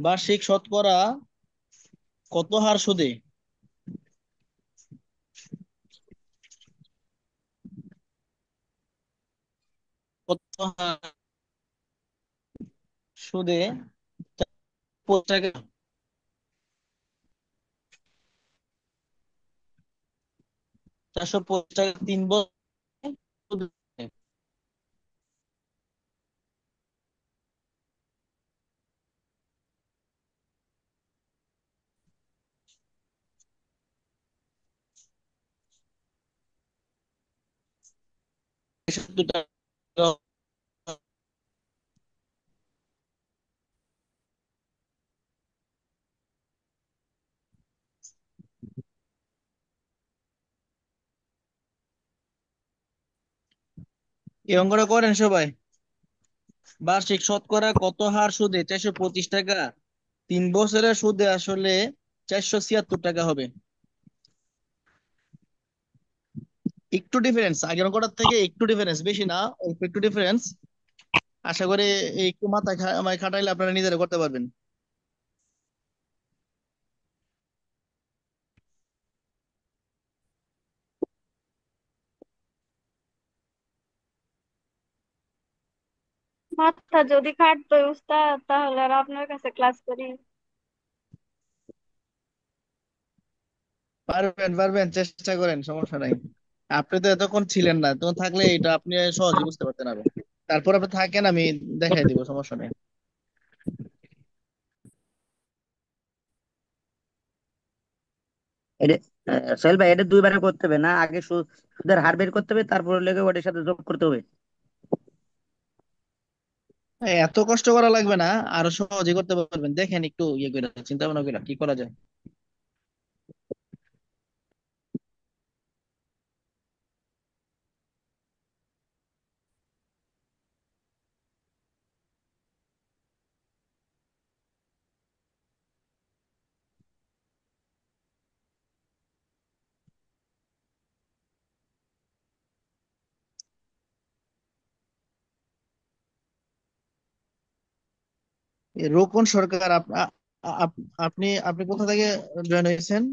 বার্ষিক শতকরা কত হার সুদে? কত হার সুদে 50 টাকা? 450 টাকা 3 বছর সুদে? 70 টাকা। এই অঙ্কটা করেন সবাই। বার্ষিক শতকরা কত হার সুদে 425 টাকা? 3 বছরের সুদে আসলে 476 টাকা হবে। একটু ডিফারেন্স, আগের অঙ্কটার থেকে একটু ডিফারেন্স, বেশি না, অল্প একটু ডিফারেন্স। আশা করি একটু মাথা মানে খাটাইলে আপনারা নিজেরা করতে পারবেন। মাথা যদি খাটতো উস্তাদ, তাহলে আর আপনার কাছে ক্লাস করি? পারবেন পারবেন, চেষ্টা করেন, সমস্যা নাই। আপনি তো এতক্ষণ ছিলেন না, তখন থাকলে এটা আপনি সহজে বুঝতে পারতেন আরো। তারপর আপনি থাকেন, আমি দেখাই দিব, সমস্যা নেই। এটা সোহেল ভাই, এটা দুইবারে করতে হবে না? আগে সুদের হার বের করতে হবে, তারপর লেগে ওটার সাথে যোগ করতে হবে। এত কষ্ট করা লাগবে না, আরো সহজে করতে পারবেন। দেখেন একটু ইয়ে করে, চিন্তা ভাবনা করে কি করা যায়। রোকন সরকার, আপনি আপনি কোথা থেকে জয়েন হয়েছেন?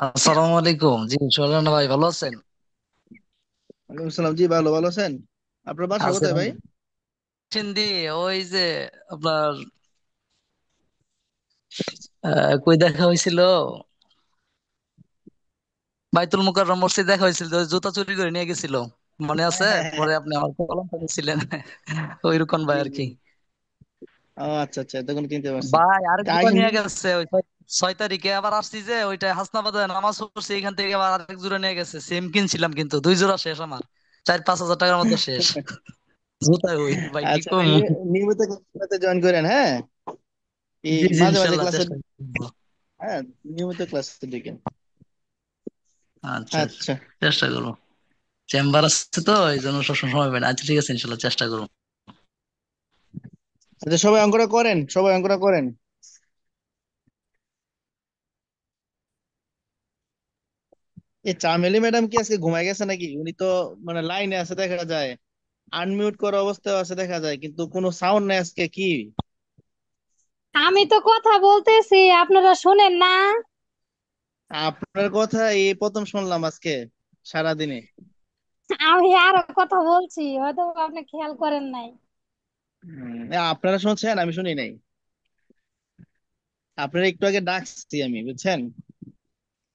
আসসালামু আলাইকুম। জি সোহেল ভাই, ভালো আছেন? ওয়ালাইকুম আসসালাম, জি ভালো, ভালো আছেন? আপনার বাসা আছি কোথায় ভাই? আলহামদুলিল্লাহ। সিন্ধি, ওই যে আপনার কই দেখা হয়েছিল, বাইতুল মুকাররম মসজিদ দেখা হয়েছিল, ওই জুতা চুরি করে নিয়ে গেছিল, মনে হ্যাঁ আছে? হ্যাঁ হ্যাঁ। পরে আপনি আমার কলম ছিলেন। ওই রকম ভাই জি আর জি। কি। ও আচ্ছা আচ্ছা, তখন চিনতে পারছি। ভাই আরেক তা জোড়া আগে নিয়ে গেছে, ওই 6 তারিখে আবার আসছি, যে ওইটা হাসনাবাদে নামাজ পড়ছি, এখান থেকে আবার আরেক জোড়া নিয়ে গেছে। সেম কিনছিলাম কিন্তু 2 জোড়া শেষ আমার, 4-5 হাজার টাকার মতো শেষ। জুতায় ওই ভাই কি আচ্ছা, কম। নিয়মিত ক্লাসে জয়েন করেন, হ্যাঁ? এই জি জি মাঝে মাঝে ইনশাল্লাহ ক্লাসে, চেষ্টা করবো। হ্যাঁ, নিয়মিত ক্লাসে ঢুকেন। আচ্ছা আচ্ছা, আচ্ছা চেষ্টা করবো। চেম্বার আছে তো, এই জন্য সবসময় সময় পাই না। আচ্ছা ঠিক আছে, ইনশাল্লাহ চেষ্টা করবো। আচ্ছা, সবাই অঙ্কটা করেন, সবাই অঙ্কটা করেন। এই চামেলি ম্যাডাম কি আজকে ঘুমায় গেছে নাকি? উনি তো মানে লাইনে আছে দেখা যায়, আনমিউট করা অবস্থায় আছে দেখা যায়, কিন্তু কোনো সাউন্ড নেই আজকে, কি? আমি তো কথা বলতেছি, আপনারা শুনেন না? আপনার কথা এই প্রথম শুনলাম আজকে সারাদিনে। আমি আরো কথা বলছি, হয়তো আপনি খেয়াল করেন নাই। আপনারা শুনছেন, আমি শুনি নাই। আপনারা একটু আগে ডাকছি আমি, বুঝছেন?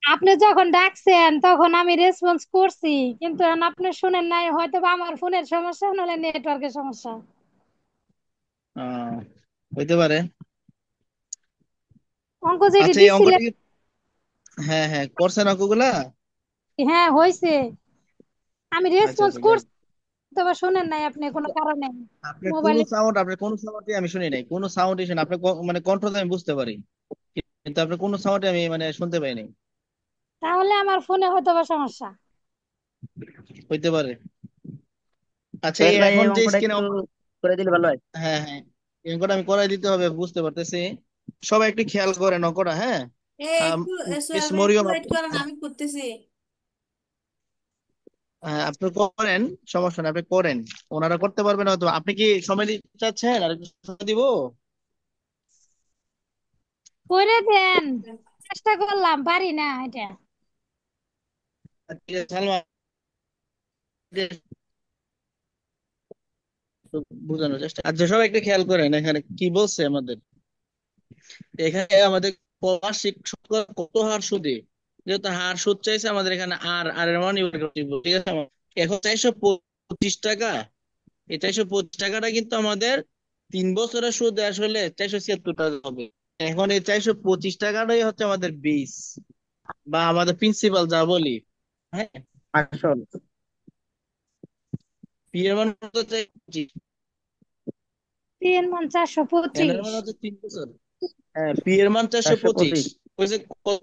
আপনি যখন ডাকছেন তখন আমি রেসপন্স করছি, কিন্তু এখন আপনি শুনেন নাই, হয়তো বা আমার ফোনের সমস্যা, নাহলে নেটওয়ার্কের সমস্যা। আহ হইতে পারে। অঙ্ক যেটি আচ্ছা, এই অঙ্কটি দিছিলেন। হ্যাঁ হ্যাঁ, করছেন অঙ্কগুলা? হ্যাঁ, হয়েছে। আমি আচ্ছা রেসপন্স আচ্ছা, যাক। করছি, তবে শুনেন নাই আপনি কোনো কারণে। মোবাইলে। আপনার কোনো সাউন্ডই আমি শুনি নাই, কোনো সাউন্ডই শুনি আপনি মানে কন্ট্রোল আমি বুঝতে পারি, কিন্তু আপনার কোনো সাউন্ড আমি মানে শুনতে পাইনি। তাহলে আমার ফোনে হয়তো বা সমস্যা। হইতে পারে। আচ্ছা, সোহেল এই ভাই, এখন এই যে অঙ্কটা স্ক্রিনে, একটু করে দিলে ভালো হয়। হ্যাঁ হ্যাঁ, এই অঙ্কটা আমি করাই দিতে হবে, বুঝতে পারতেছি। সবাই একটু খেয়াল করেন অঙ্কটা, হ্যাঁ? এ একটু মিস সোহেল ভাই একটু মরিয়ম ওয়েট করেন, আমি করতেছি। আপনি করেন, সমস্যা নেই, আপনি করেন। ওনারা করতে পারবেন হয়তো। আপনি কি সময় দিতে চাচ্ছেন, আর একটু সময় দিব? করে দেন, চেষ্টা করলাম, পারি না এটা। ঠিক আছে, সালমা, একটু বোঝানোর চেষ্টা। আচ্ছা, সবাই একটু খেয়াল করেন এখানে কি বলছে আমাদের। এখানে আমাদের বার্ষিক শতকরা কত হার সুদে, যেহেতু হার সুদ চাইছে আমাদের এখানে, আর আর এর মান ইউজ করতে হবে, ঠিক আছে আমার। এখন 425 টাকা, এই 425 টাকাটা কিন্তু আমাদের 3 বছরের সুদে আসলে 476 টাকা হবে। এখন এই 425 টাকাটাই হচ্ছে আমাদের বেস, বা আমাদের প্রিন্সিপাল যা বলি। হ্যাঁ, আসল। পি এর মান কত? 425। 3 × 4 = এন এর 25। মান হচ্ছে 3 বছর। হ্যাঁ, পি এর মান 425। 425। হয়েছে কত?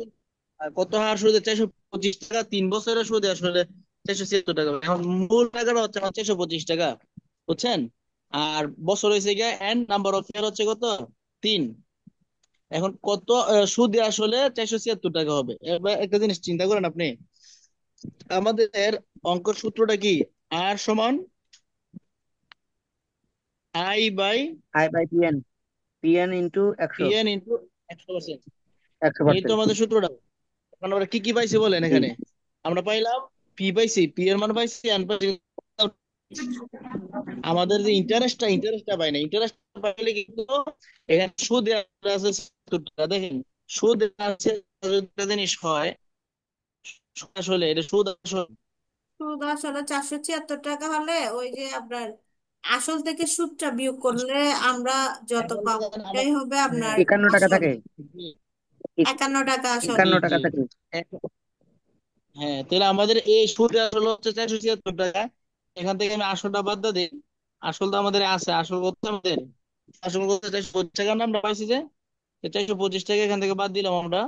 আর কত হার সুদে? 425 টাকা, 3 বছরের সুদে আসলে 476 টাকা। এখন মূল টাকাটা হচ্ছে আমার 425 টাকা, বুঝছেন? আর বছর হয়েছে গিয়ে, এন নাম্বার অফ ইয়ার হচ্ছে কত? 3। এখন কত সুদে আসলে 476 টাকা হবে? এবার একটা জিনিস চিন্তা করেন আপনি, আমাদের অঙ্ক সূত্রটা কি? আর সমান I by I by PN, PN into P 100। N into 100%। এই তো 100%। আমাদের সূত্রটা। এখন আমরা কি কি পাইছি বলেন জি। এখানে? আমরা পাইলাম পি পাইছি, পি এর মান পাইছি, এন পাইছি। আমাদের যে ইন্টারেস্টটা পাই না, ইন্টারেস্ট পাইলে কিন্তু এখানে সুদ আছে 70 টাকা। দেখেন, সুদ আছে, একটা জিনিস হয়, সুদ আসলে এটা সুদ আসলে। সুদ আসলে 476 টাকা হলে ওই যে আপনার আসল থেকে সুদটা বিয়োগ করলে আমরা যত এখন পাবো দেখেন এটাই হবে আপনার হ্যাঁ, 51 টাকা আসল। থাকে। জি 51 টাকা আসল। জি 51 জি। টাকা থাকে। এখন- হ্যাঁ, তাহলে আমাদের এই সুদ আসলে হচ্ছে 476 টাকা। এখান থেকে আমি আসলটা বাদ দিয়ে দিই। আসলটা আমাদের আছে, আসল কত আমাদের? আসল কত? 425 টাকা না আমরা পাইছি যে, 425 টাকা এখান থেকে বাদ দিলাম আমরা।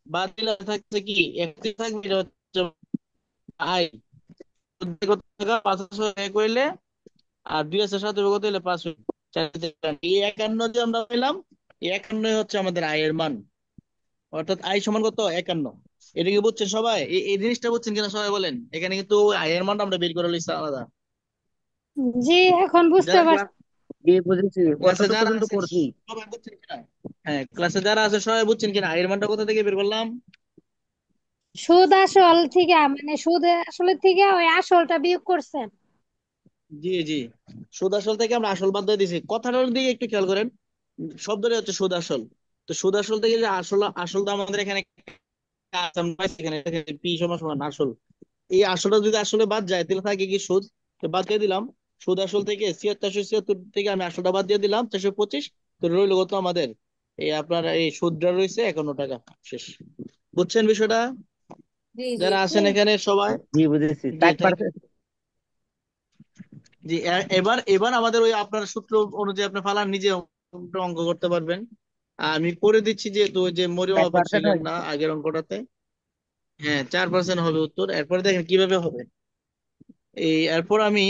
বাদ দিলে থাকছে কি? একটি থাকবে, এটা হচ্ছে আয়। কত টাকা? 5,100 করলে, আর 2,700 কত হলে 5। এই 51 যে আমরা পেলাম, এই 51 হচ্ছে আমাদের আয়ের মান। অর্থাৎ আয় সমান কত? 51। এটা কি বুঝছেন সবাই? এই জিনিসটা বুঝছেন কিনা সবাই বলেন? এখানে কিন্তু আয়ের মানটা আমরা বের করে লইছি আলাদা। জি, এখন বুঝতে যারা পারছি। জি, বুঝেছি, ক্লাসে অতটুকু যারা পর্যন্ত আছে করছি। সবাই বুঝছেন কিনা? হ্যাঁ, ক্লাসে যারা আছে সবাই বুঝছেন কিনা আয়ের মানটা কোথা থেকে বের করলাম? সুদ আসল থেকে, মানে সুদ আসলের থেকে ওই আসলটা বিয়োগ করছেন। জি জি। সুদ আসল থেকে আমরা আসল বাদ দিয়ে দিছি। কথাটার দিকে একটু খেয়াল করেন, শব্দটা হচ্ছে সুদ আসল। তো সুদ আসল থেকে যে আসল, আসলটা আমাদের এখানে আছে, আমরা পাইছি এখানে, পি সমান সমান আসল। এই আসলটা যদি আসলে বাদ যায় তাহলে থাকে কি? সুদ। তো বাদ দিয়ে দিলাম। সুদ আসল থেকে 476 থেকে আমি আসলটা বাদ দিয়ে দিলাম, 425। তো রইলো কত আমাদের? এই আপনার এই সুদটা রয়েছে 51 টাকা। শেষ। বুঝছেন বিষয়টা? জি জি। যারা আছেন এখানে সবাই। জি, বুঝেছি। জি, তাই থ্যাংক ইউ। জি, এবার এবার আমাদের ওই আপনার সূত্র অনুযায়ী আপনি ফালান নিজে অঙ্ক করতে পারবেন। আমি করে দিচ্ছি, যেহেতু ওই যে মরিয়ম আপা 4% ছিলেন হয়। না আগের অঙ্কটাতে। হ্যাঁ, 4% হবে উত্তর। এরপরে দেখেন কিভাবে হবে। এরপর আমি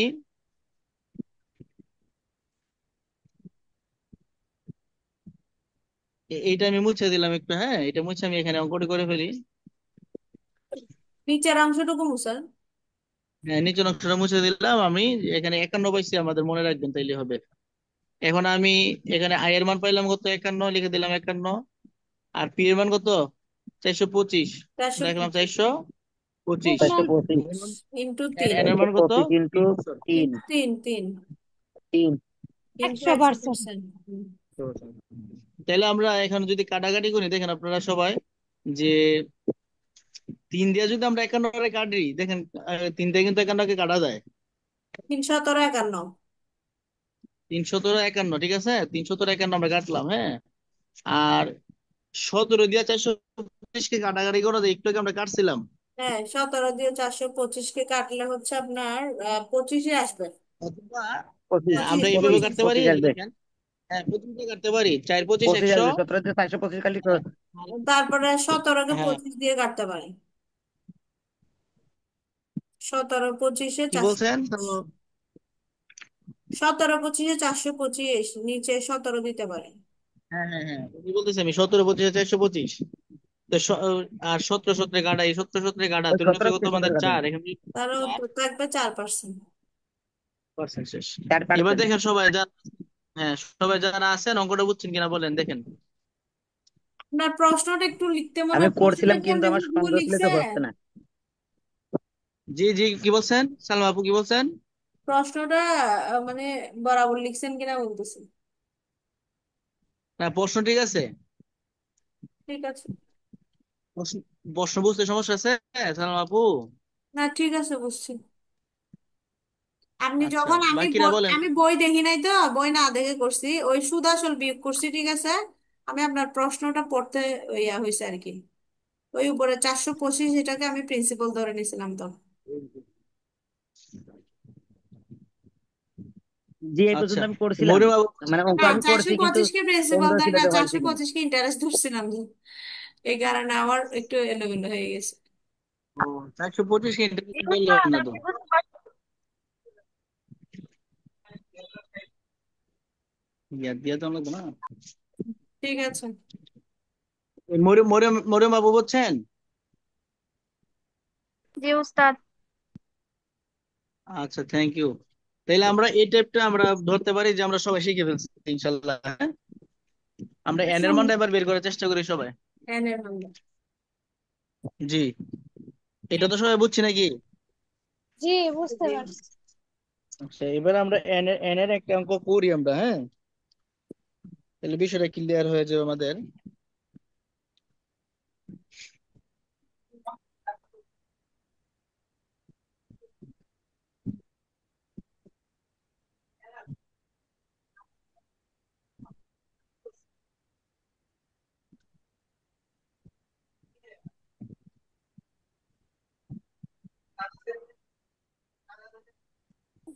এইটা আমি মুছে দিলাম একটু। হ্যাঁ, এটা মুছে আমি এখানে অঙ্কটা করে ফেলি। নিচের অংশটুকু মুছেন। হ্যাঁ, নিচের অংশটা মুছে দিলাম আমি। এখানে 51 পাইছি, আমাদের মনে রাখবেন তাইলে হবে। এখন আমি এখানে আয়ের মান পাইলাম কত? 51, লিখে দিলাম 51। আর পি এর মান কত? 425। চারশো দেখলাম পঁচিশ 425। 425। ইন্টু এর তিন। এর মান কত? 425 ইন্টু 3 বছর। 3। ইন্টু তিন তিন 3। ইন্টু 100%। 100%। তাহলে আমরা এখানে যদি কাটাকাটি করি, দেখেন আপনারা সবাই, যে 3 দিয়ে যদি আমরা 51 কাটি, দেখেন 3 দিয়ে কিন্তু 51 কাটা যায়। 3 × 17 = 51। 351, ঠিক আছে, 351 আমরা কাটলাম। হ্যাঁ, আর 17 দিয়ে 425 কাটাকাটি করে যায়, একটু আগে আমরা কাটছিলাম। হ্যাঁ, 17 দিয়ে 425 কাটলে হচ্ছে আপনার 25-ই আসবে। অথবা 25। আমরা এইভাবে 25 কাটতে পারি, 25 আসবে। দেখেন। হ্যাঁ, প্রথমটা কাটতে পারি, 4 25 25 100। আসবে, 17 দিয়ে 425 কাটলে হ্যাঁ, তারপরে 17-কে হ্যাঁ, 25 দিয়ে কাটতে পারি। 17 25-এ কি 400। বলছেন? 17 25-এ 425, নিচে 17 দিতে পারে। হ্যাঁ হ্যাঁ হ্যাঁ, কি বলতেছি আমি? 17 25 425। তো আর 17 কাটা, এই 17 কাটা ওই তুলে 17 কত কে আমাদের 17 কাটেন, 4, এখানে তারও তো থাকবে 4%। 4% শেষ। এবার 4%। দেখেন সবাই যারা, হ্যাঁ সবাই যারা আছেন অঙ্কটা বুঝছেন কিনা বলেন দেখেন। আপনার প্রশ্নটা একটু লিখতে মনে আমি হয়, প্রশ্নটা করছিলাম কি কিন্তু আপনি আমার হুবহু সন্দেহ ছিল তো লিখছেন? হচ্ছে না। জি জি, কি বলছেন সালমা আপু, কি বলছেন? প্রশ্নটা মানে বরাবর লিখছেন কিনা বলতেছি। না প্রশ্ন ঠিক আছে। ঠিক আছে। প্রশ্ন প্রশ্ন বুঝতে সমস্যা আছে সালমা আপু? না ঠিক আছে, বুঝছি। আপনি আচ্ছা যখন বাকিরা বলেন। আমি বই দেখি নাই তো, বই না দেখে করছি, ওই সুদ আসল বিয়োগ করছি, ঠিক আছে। আমি আপনার প্রশ্নটা পড়তে ইয়া হয়েছে আর কি। ওই উপরে 425, এটাকে আমি প্রিন্সিপাল ধরে নিয়েছিলাম তো। যে এই আচ্ছা পর্যন্ত আমি করছিলাম, মরিম বাবু। মানে অঙ্ক না আমি চারশো করছি কিন্তু পঁচিশ কে প্রিন্সিপাল সন্দেহ ধরে ছিল না, যে হয় 425 কে ইন্টারেস্ট ধরছিলাম যে। এই কারণে আমার একটু এলোমেলো হয়ে গেছে। ও 425 ঘন্টা বললেন না তো। ইয়া দিয়া তো লাগবে না। ঠিক আছে। মরিম মরিম মরিম বাবু বলছেন। জি উস্তাদ। আচ্ছা থ্যাংক ইউ। তাহলে আমরা এই টাইপটা আমরা ধরতে পারি যে আমরা সবাই শিখে ফেলছি ইনশাল্লাহ, হ্যাঁ? আমরা এন এর মানটা এবার বের করার চেষ্টা করি সবাই। এনের নাম্বার। জি, এটা তো সবাই বুঝছি নাকি? জি বুঝতে পারছি। আচ্ছা এবার আমরা এন এর একটা অঙ্ক করি আমরা, হ্যাঁ? তাহলে বিষয়টা ক্লিয়ার হয়ে যাবে আমাদের।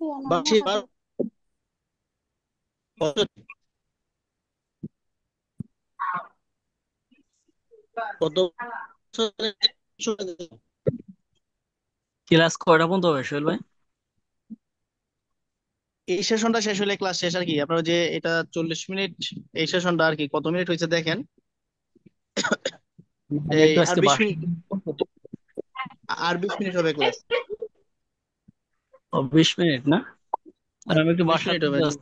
দিও না, বার্ষিক মোটা দিও। কত কত বছরের ক্লাস কয়টা পর্যন্ত হবে সোহেল ভাই? এই সেশনটা শেষ হলে ক্লাস শেষ আর কি। আপনার যে এটা 40 মিনিট, এই সেশনটা আর কি কত মিনিট হয়েছে দেখেন। আমি এই একটু আর আজকে 20 মিনিট, আর 20 মিনিট হবে ক্লাস। 20 মিনিট না, আর আমি একটু 20 মিনিট বাসাতে হবে জি। আছি।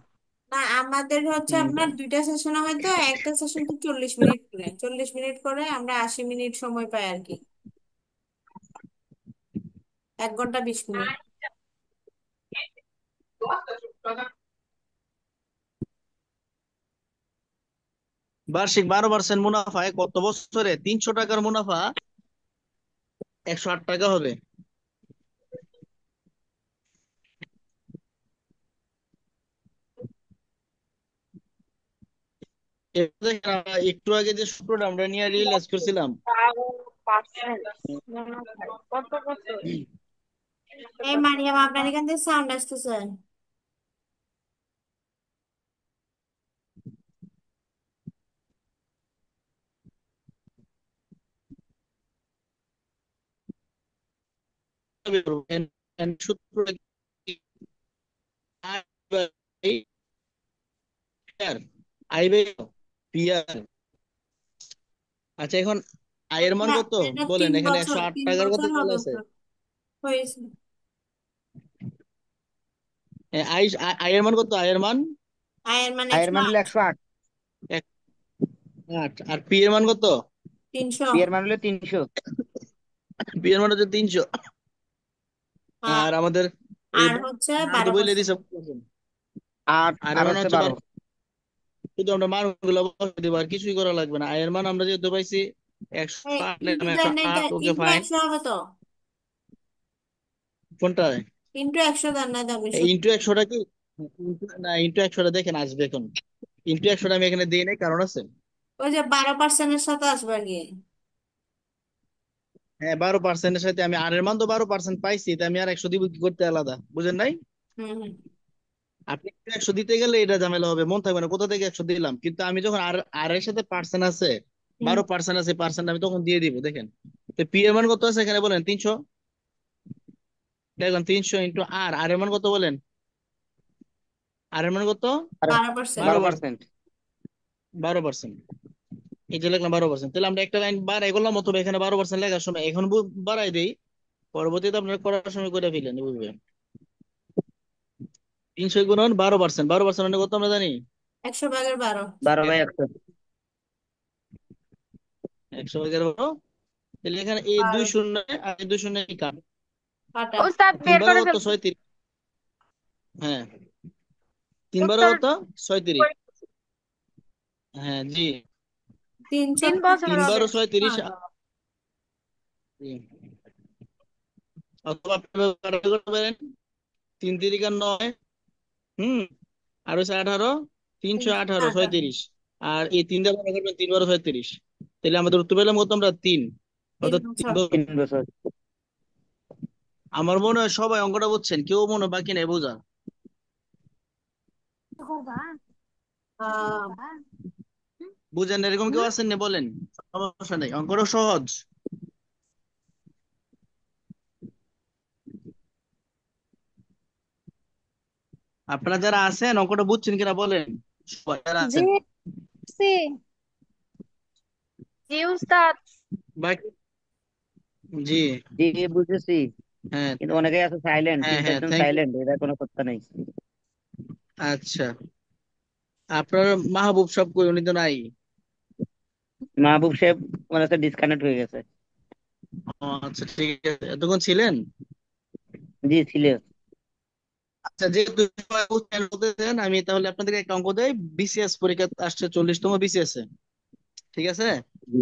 না আমাদের হচ্ছে হুম। আপনার দুইটা সেশনে হয় তো, একটা সেশন তো 40 মিনিট করে, 40 মিনিট করে আমরা 80 মিনিট সময় পাই আর কি। 1 ঘন্টা 20 মিনিট। বার্ষিক 12% মুনাফায় কত বছরে 300 টাকার মুনাফা 108 টাকা হবে? এটা দেখেন, আমরা একটু আগে যে সূত্রটা আমরা নিয়ে রিয়েলাইজ করছিলাম। 12% কত বছর? এই মারিয়াম, আপনার এখান থেকে সাউন্ড আসতেছে। সূত্রটা কি? I by PR. আচ্ছা এখন আয়ের মান এটা কত এটা বলেন, তিন এখানে একশো বছর আট তিন টাকার কথা বছর বলা হবে আছে। আপনার। হয়েছে। আয়ের মান কত, আয়ের মান আয়ের মানে আয়ের একশো মান হলো আট 108, 108, আর পি এর মান কত? 300। পি এর মান হলো 300। পি এর মান হচ্ছে 300। আর আমাদের এই আর হচ্ছে হার তো বারো বলে দিছে। পার্সেন্ট 8 আর এর আর মান হচ্ছে হচ্ছে 12। 12। শুধু আমরা মান গুলো বসাই দেবো, আর কিছুই করা লাগবে না। আয়ের মান আমরা যেহেতু পাইছি 108, ইন্টু একশো দেন নাই, আট ওকে ইন্টু ফাইন। 100 হবে তো। কোনটা? ইন্টু 100 দেন নাই দামি। ইন্টু 100টা কি? না ইন্টু 100টা দেখেন আসবে এখন। ইন্টু 100টা আমি এখানে দিই নাই, কারণ আছে। ওই যে 12%-এর সাথে আসবে আর কি। হ্যাঁ 12%-এর সাথে আমি আর এর মান তো 12% পাইছি, তাই আমি আর 100 দিব কি করতে আলাদা, বুঝেন নাই? হুম হুম আপনি একটু 100 দিতে গেলে এটা ঝামেলা হবে, মন থাকবে না কোথা থেকে 100 দিলাম। কিন্তু আমি যখন আর আর এর সাথে পার্সেন্ট আছে, হুম। 12% আছে, পার্সেন্ট আমি তখন দিয়ে দিব দেখেন। তো পি এর মান কত আছে এখানে বলেন? 300। দেখুন 300 ইন্টু আর আর এর মান কত বলেন? আর এর মান কত? আর 12%। বারো 12%। পার্সেন্ট 12%। এই যে লিখলাম 12%, তাহলে আমরা একটা লাইন বাড়াই করলাম, অথবা এখানে 12% লেখার সময় এখন বাড়াই দেই, পরবর্তীতে আপনারা করার সময় করে ফেলেন, বুঝবেন। 300 গুণন 12%, 12% মানে কত আমরা জানি? 100/12। 12/100। 100/12। তাহলে এখানে এই দুই 12 শূন্য আর এই দুই শূন্য কাট, কাটা। উস্তাদ তিন বের বারো করে কত? ফেলছি। 36। হ্যাঁ, 3 বারো উস্তাদ কত? 36। হ্যাঁ জি, 3 3 বছর 3 বারো হবে। 36। হ্যাঁ, জি। অথবা আপনি কাটাকাটি করতে পারেন, 3 3 9। হুম। আর হচ্ছে 18, 318 318। 36। আর এই 3 দিয়ে ভাগ করবেন, 3 12 36। তাহলে আমাদের উত্তর পেলাম কত আমরা? 3। তিন অর্থাৎ 3 বছর। বছর। 3 বছর। আমার মনে হয় সবাই অঙ্কটা বুঝছেন, কেউ মনে হয় বাকি নাই বোঝা। আহ বুঝেন না এরকম কেউ আছেন না বলেন? সমস্যা নেই, অঙ্কটা সহজ। আপনারা যারা আছেন অঙ্কটা বুঝছেন কিনা বলেন, সবাই যারা জি আছেন। সি জি উস্তাদ। বাকি। জি। জি বুঝেছি, হ্যাঁ কিন্তু অনেকেই আছে সাইলেন্ট, হ্যাঁ তিন হ্যাঁ, চারজন থ্যাংক ইউ। সাইলেন্ট, এটা কোনো কথা নেই। আচ্ছা, আপনার মাহবুব সব কই? উনি তো নাই। মাহবুব সাহেব মনে হচ্ছে ডিসকানেক্ট হয়ে গেছে। ও আচ্ছা, ঠিক আছে, এতক্ষণ ছিলেন। জি ছিল। আচ্ছা, যেহেতু সবাই বুঝছেন, বলতেছেন, আমি তাহলে আপনাদেরকে একটা অঙ্ক দেই। বিসিএস পরীক্ষা আসছে, 40তম বিসিএস এ। ঠিক আছে? জি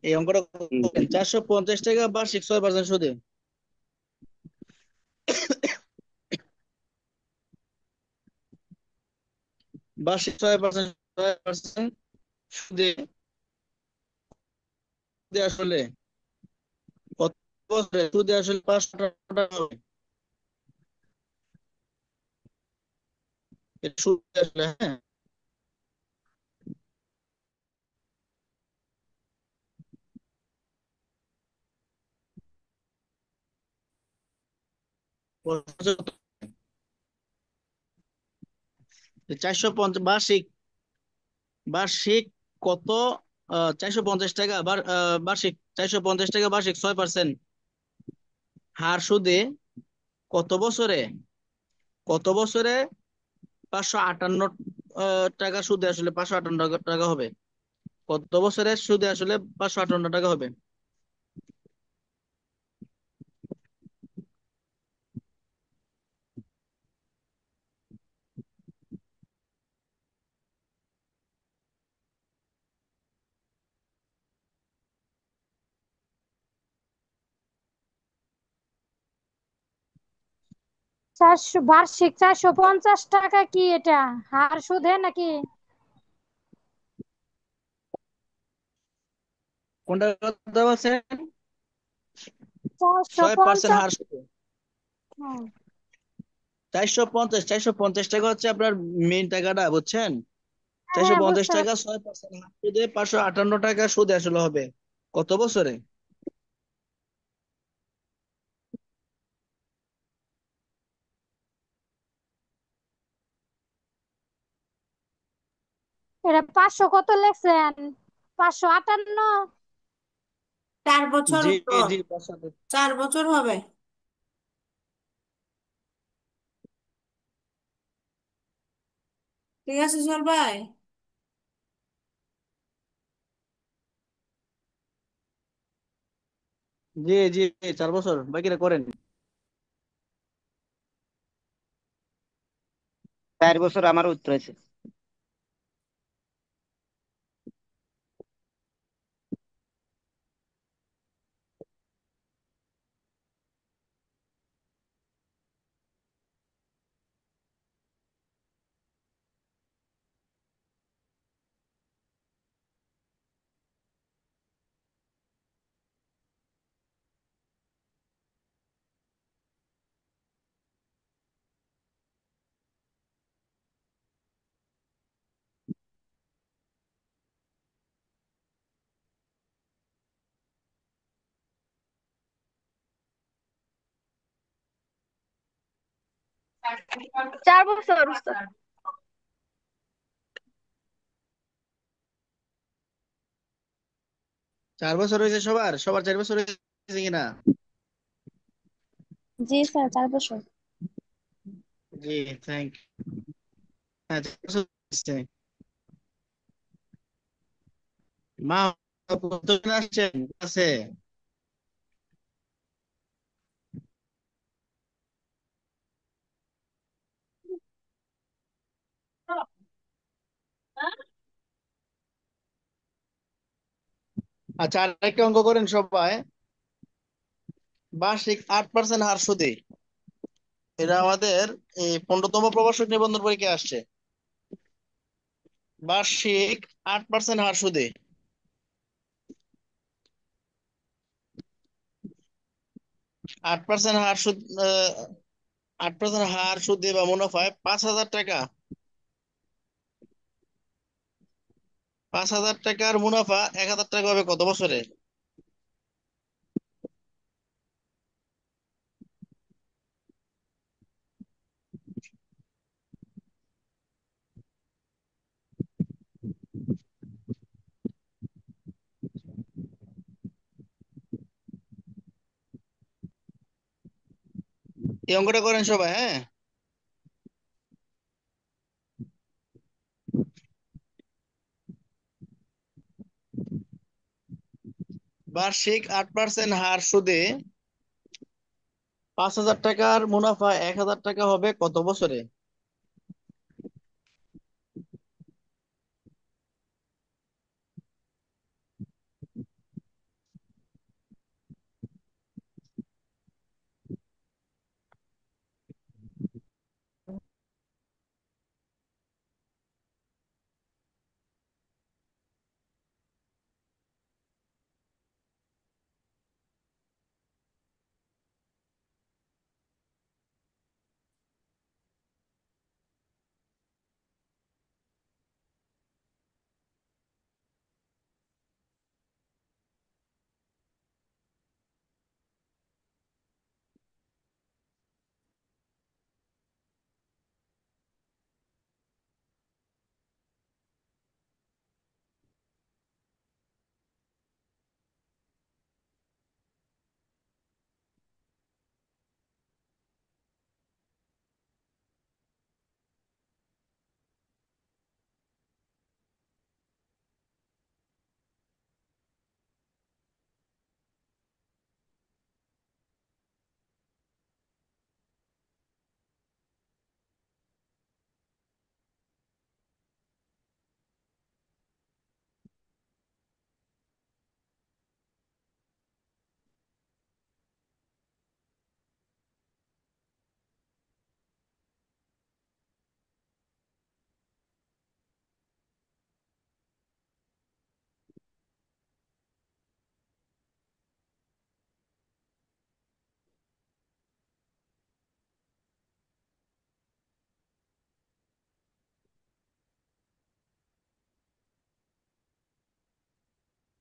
এই অঙ্কটা জি। করেন, 450 টাকা বার্ষিক 6% সুদে। বার্ষিক 6%, 6% সুদে, সুদে আসলে কত বছরে? সুদে আসলে 518 টাকা হবে। এটা সুদে আসলে, হ্যাঁ। বছরে 450 বার্ষিক, বার্ষিক কত? 450 টাকা বার্ষিক, 450 টাকা বার্ষিক 6% হার সুদে কত বছরে? কত বছরে 558 টাকা সুদে আসলে 558 টাকা হবে? কত বছরে সুদে আসলে 558 টাকা হবে? বার্ষিক 450 টাকা কি এটা হার সুদে নাকি? কোনটা কথা বলছেন? চারশো 6% পঞ্চাশ হার সুদে। হ্যাঁ। 450 টাকা হচ্ছে আপনার মেইন টাকাটা, বুঝছেন? চারশো হ্যাঁ পঞ্চাশ বুঝতে টাকা পারছি। 6% হার সুদে 558 টাকা সুদে আসলে হবে কত বছরে? এটা 500 কত লেখছেন? 558। 4 বছর জি উত্তর। জি, 4 বছর হবে। ঠিক আছে সোহেল ভাই। জি জি, 4 বছর বাকিটা করেন। 4 বছর আমার উত্তর আছে। চার বছর উস্তাদ। 4 বছর হয়েছে সবার সবার 4 বছর হয়েছে কিনা? জি স্যার 4 বছর। জি, থ্যাংক। হ্যাঁ, 4 বছর হয়েছে। মা, কতজন আসছেন আছে? আচ্ছা, আরেকটা অঙ্ক করেন সবাই। বার্ষিক 8% হার সুদে, এটা আমাদের এই 15তম প্রবাসক নিবন্ধন পরীক্ষায় আসছে। বার্ষিক 8% হার সুদে 8% হার সুদ, 8% হার সুদে বা মুনাফায় 5,000 টাকা, 5,000 টাকার মুনাফা 1,000 টাকা হবে কত বছরে? এই অঙ্কটা করেন সবাই, হ্যাঁ। বার্ষিক 8% হার সুদে 5,000 টাকার মুনাফা 1,000 টাকা হবে কত বছরে?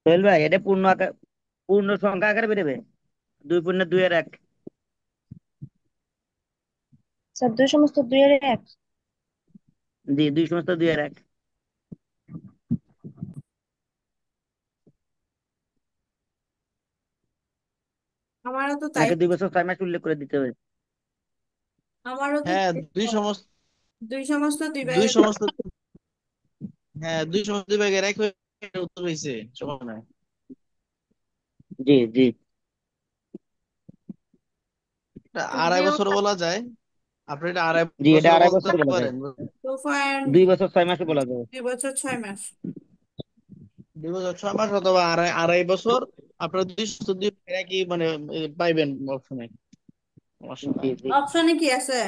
সোহেল ভাই, এটা পূর্ণ আকার, পূর্ণ সংখ্যা আকারে বেরোবে? 2 পূর্ণ 2 এর 1। স্যার 2 সমস্ত 2 এর 1। জি, 2 সমস্ত 2 এর 1। আমারও তো তাই। নাকি 2 বছর 6 মাস উল্লেখ করে দিতে হবে? আমারও তো হ্যাঁ, তাই। দুই সমস্ত, দুই সমস্ত দুই দুই ভাগের সমস্ত, হ্যাঁ, 2 সমস্ত 2 ভাগের 1 হয়ে উত্তর হয়েছে সময়। জি জি। এটা 2.5 বছর বলা যায়। আপনি এটা আড়াই জি, এটা বছর 2.5 বছর বলতে বলা যায়। পারেন। 2 বছর 6 মাসও বলা যায়। 2 বছর 6 মাস। 2 বছর 6 মাস অথবা আড়াই আড়াই বছর। আপনার 2 সমস্ত 2 একই মানে পাইবেন অপশনে, সমস্যা জি নাই। জি। অপশনে কি আছে?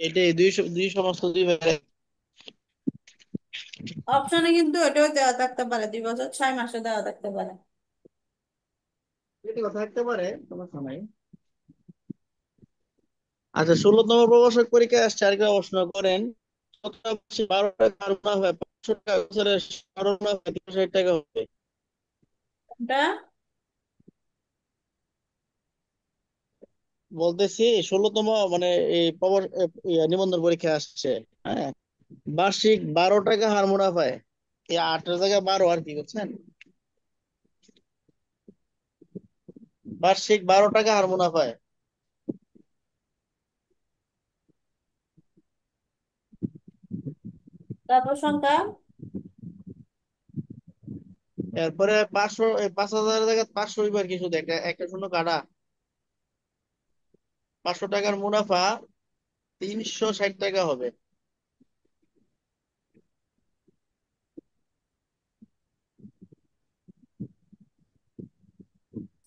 এটাই 2 সমস্ত 2 ভাগের। অপশনে কিন্তু এটাও দেওয়া থাকতে পারে, 2 বছর 6 মাসে দেওয়া থাকতে পারে। এটা থাকতে পারে, সমস্যা নাই। আচ্ছা, 16তম প্রবাসক পরীক্ষায় আসছে, আরেকটা প্রশ্ন করেন। 12 টাকা আর মুনাফা 500 টাকা বছরের সর্বমুনাফা 360 টাকা হবে। এটা বলতেছি 16তম মানে এই নিবন্ধন পরীক্ষা আসছে, হ্যাঁ। বার্ষিক 12 টাকা হার মুনাফায়, এই 8 এর জায়গায় 12 আর কি করছেন। বার্ষিক 12 টাকা হার মুনাফায়। তারপর সংখ্যা। এরপরে 500, 5,000 জায়গায় 500 হইবার কিছু একটা একটা শূন্য কাটা। 500 টাকার মুনাফা 360 টাকা হবে।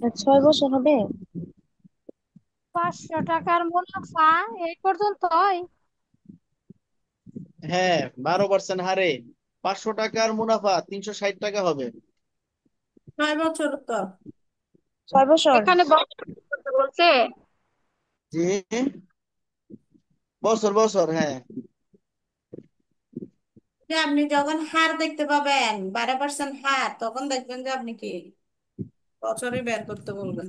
আর 6 বছর হবে? 500 টাকার মুনাফা এই পর্যন্তই। হ্যাঁ, 12% হারে 500 টাকার মুনাফা 360 টাকা হবে। 6 বছর তো। 6 বছর। এখানে বছর বলছে। যে বছর বছর, হ্যাঁ। যে আপনি যখন হার দেখতে পাবেন 12% হার, তখন দেখবেন যে আপনি কি বছরে বের করতে বলবেন।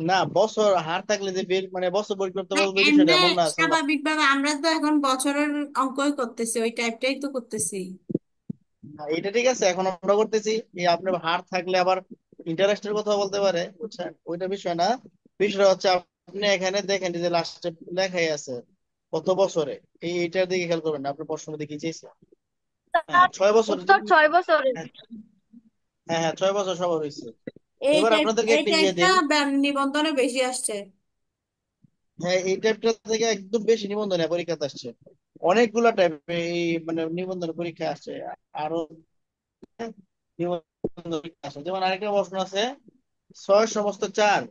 না, বছর হার থাকলে যে বের মানে বছর বের করতে না, বলবে বিষয়টা এমনি এমন না আসলে। স্বাভাবিক ভাবে আমরা তো এখন বছরের অঙ্কই করতেছি, ওই টাইপটাই তো করতেছি। না, এটা ঠিক আছে, এখন আমরা করতেছি এই আপনার হার থাকলে আবার ইন্টারেস্টের কথা বলতে পারে, বুঝছেন, ওইটা বিষয় না। বিষয়টা হচ্ছে আপনি এখানে দেখেন যে লাস্টে লেখাই আছে কত বছরে, এইটার দিকে খেয়াল করবেন না, আপনার প্রশ্ন দেখে চেয়েছে। হ্যাঁ, তার 6 বছর। উত্তর 6 বছরের। হ্যাঁ, হ্যাঁ, হ্যাঁ, 6 বছর সবার হয়েছে। এই এবার টাইপ আপনাদেরকে এই একটা ইয়ে টাইপটা দেই। নিবন্ধনে বেশি আসছে। হ্যাঁ, এই টাইপটা থেকে একদম বেশি নিবন্ধন পরীক্ষাতে আসছে। অনেকগুলা টাইপ এই মানে নিবন্ধন পরীক্ষা আসছে। আরো নিবন্ধন পরীক্ষা আসছে, যেমন আরেকটা প্রশ্ন আছে, 6/4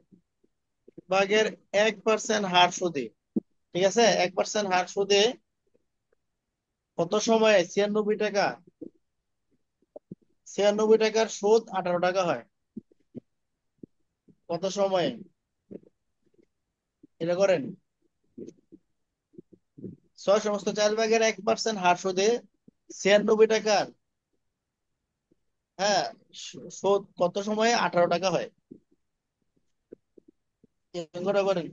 ভাগের 1% হার সুদে। ঠিক আছে, 1% হার সুদে কত সময়ে 96 টাকা, 96 টাকার সুদ 18 টাকা হয়, কত সময়ে? এটা করেন। 6/4 ভাগের 1% হার সুদে 96 টাকার, হ্যাঁ, সুদ কত সময়ে 18 টাকা হয়, এই অঙ্কটা করেন।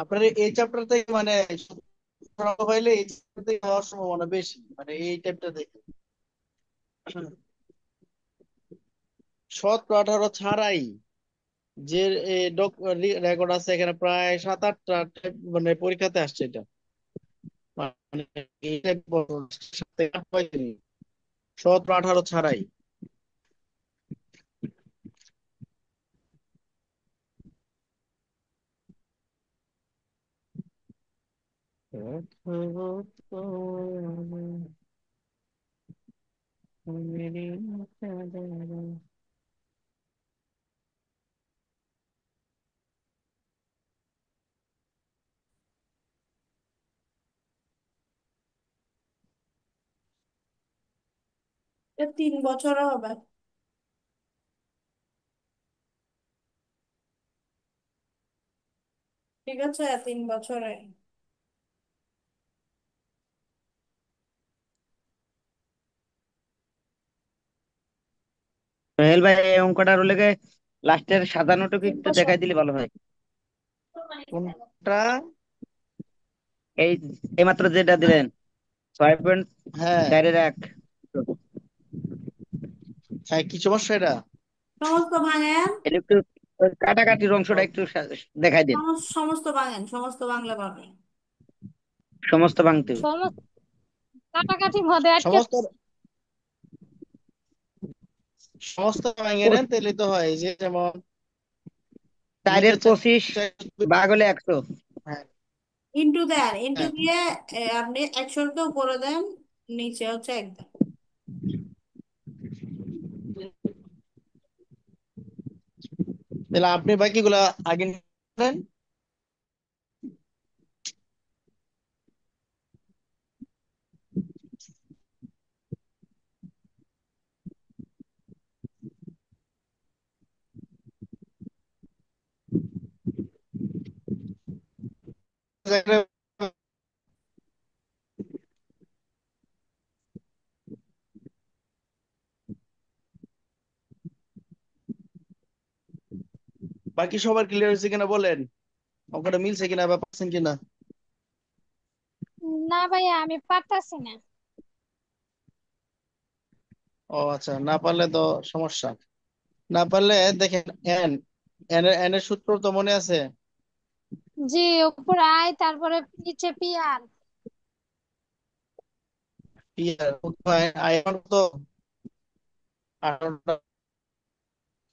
আপনার এই চ্যাপ্টার থেকে মানে অঙ্ক পাইলে এই চ্যাপ্টার থেকে হওয়ার সম্ভাবনা বেশি, মানে এই টাইপটা দেখে। 17, 18 ছাড়াই যে রেকর্ড আছে এখানে প্রায় 7-8টা মানে পরীক্ষাতে আসছে এটা, মানে এই type 17, 18 ছাড়াই। এটা 3 বছরও হবে। ঠিক আছে, 3 বছরে। সোহেল ভাই এই অঙ্কটার লেগে লাস্টের 57টুকু তিন একটু বছর দেখাই দিলে ভালো হয়। কোনটা? এই এইমাত্র যেটা দিলেন, 6 পয়েন্ট হ্যাঁ, 4-1। হ্যাঁ, কি সমস্যা এটা? সমস্ত ভাঙেন। এটা একটু ওই কাটাকাটির অংশটা একটু দেখাই দিন। সমস্ত ভাঙেন, সমস্ত বাংলা পাবেন। সমস্ত ভাঙতে হবে। সমস্ত কাটাকাটি মধ্যে আটকে। সমস্ত সমস্ত ভেঙে নেন তাহলে তো হয়, এই যে যেমন নিচে 4-25 ভাগ হলে 100। হ্যাঁ, ইন্টু দেন, ইন্টু হ্যাঁ, দিয়ে আপনি 100কে উপরে দেন, নিচে হচ্ছে একদম। তাহলে আপনি বাকিগুলা আগে নেন। বাকি সবার ক্লিয়ার হয়েছে কিনা বলেন, অঙ্কটা মিলছে কিনা বা পাচ্ছেন কিনা? না ভাইয়া, আমি পারতাছি না। ও আচ্ছা, না পারলে তো সমস্যা। না পারলে দেখেন, এন এন এর সূত্র তো মনে আছে? জি, উপর আই, তারপরে নিচে P R. P R I তো 18টা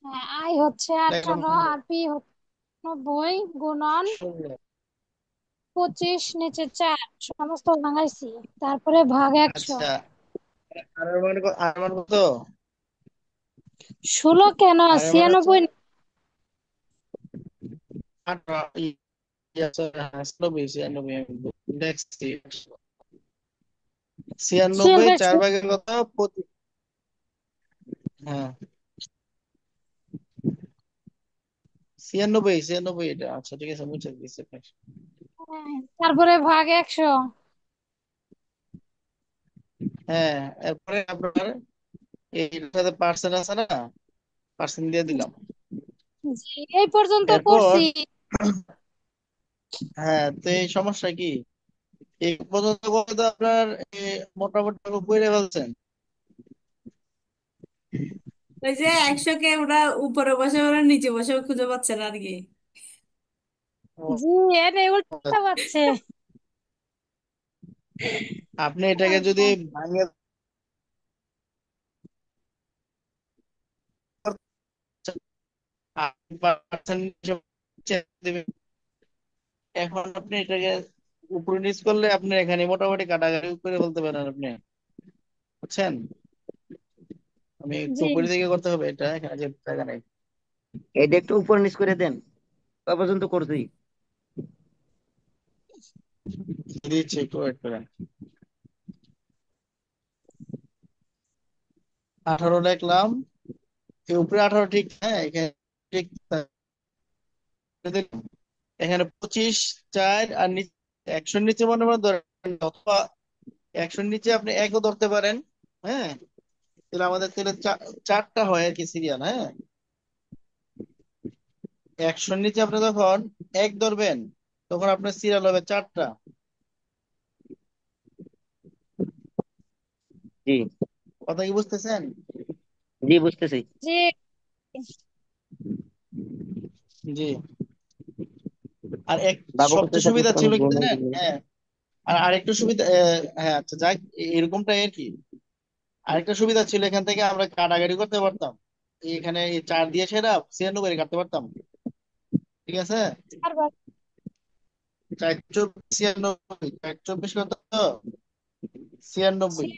হ্যাঁ, আই হচ্ছে এখন 18 আর পি হচ্ছে 90 গুণন 25 নিচে 4, সমস্ত ভাঙাইছি, তারপরে ভাগ 100। আচ্ছা, আর এর মানে আর মান কত? 16 কেন, আর এর মানে হচ্ছে 96। 18 আচ্ছা, হ্যাঁ, 96 আমি দেখছি। 96 4 96। ভাগের কত? 25। হ্যাঁ, 96 এটা। আচ্ছা ঠিক আছে, মুছে দিচ্ছি। হ্যাঁ, তারপরে ভাগ 100। হ্যাঁ, এরপরে আপনার এর সাথে পার্সেন্ট আছে না, পার্সেন্ট দিয়ে দিলাম। জি, এই পর্যন্ত এরপর করছি। হ্যাঁ, তো এই সমস্যা কি, এই পর্যন্ত করে তো আপনার মোটামুটি বইরে ফেলছেন। ওই যে 100 কে ওরা উপরে বসে ওরা নিচে বসে খুঁজে পাচ্ছে না আর কি। ও, জি, এনে উল্টা পাচ্ছে। আপনি এটাকে যদি ভাঙে পার্সেন্ট দিবেন, এখন আপনি এটাকে উপরে নিচ করলে আপনি এখানে মোটামুটি কাটাকাটি করে বলতে পারেন আপনি, বুঝছেন? আমি একটু জি, উপরে দিকে করতে হবে, এটা এখানে যে জায়গা নাই। এটা একটু উপর নিচ করে দেন, কয় পর্যন্ত করছি? দিচ্ছি, একটু ওয়েট করেন। 18 লিখলাম, এই উপরে 18 ঠিক, হ্যাঁ এখানে ঠিক দিলাম। এখানে 25 4 আর নিচে 100 নিচে মনে মনে ধরেন, অথবা 100 নিচে আপনি একও ধরতে পারেন। হ্যাঁ, তাহলে আমাদের তাহলে চারটা হয় আর কি সিরিয়াল। হ্যাঁ, 100 নিচে আপনি যখন এক ধরবেন তখন আপনার সিরিয়াল হবে চারটা। জি কথা কি বুঝতেছেন? জি বুঝতেছি। জি, জি। আর এক বাবু করতে সবচেয়ে থাকলে সুবিধা তো ছিল অনেক কি গুণ হয়ে জানেন? যাবে। হ্যাঁ, আর আরেকটু সুবিধা, হ্যাঁ আচ্ছা যাক, এরকমটাই আর কি। আরেকটা সুবিধা ছিল, এখান থেকে আমরা কাটাকাটি করতে পারতাম, এখানে এই 4 দিয়ে সেরা 96 কাটতে পারতাম। ঠিক আছে, তারপর 4 4 96, 4 24 কত? 96।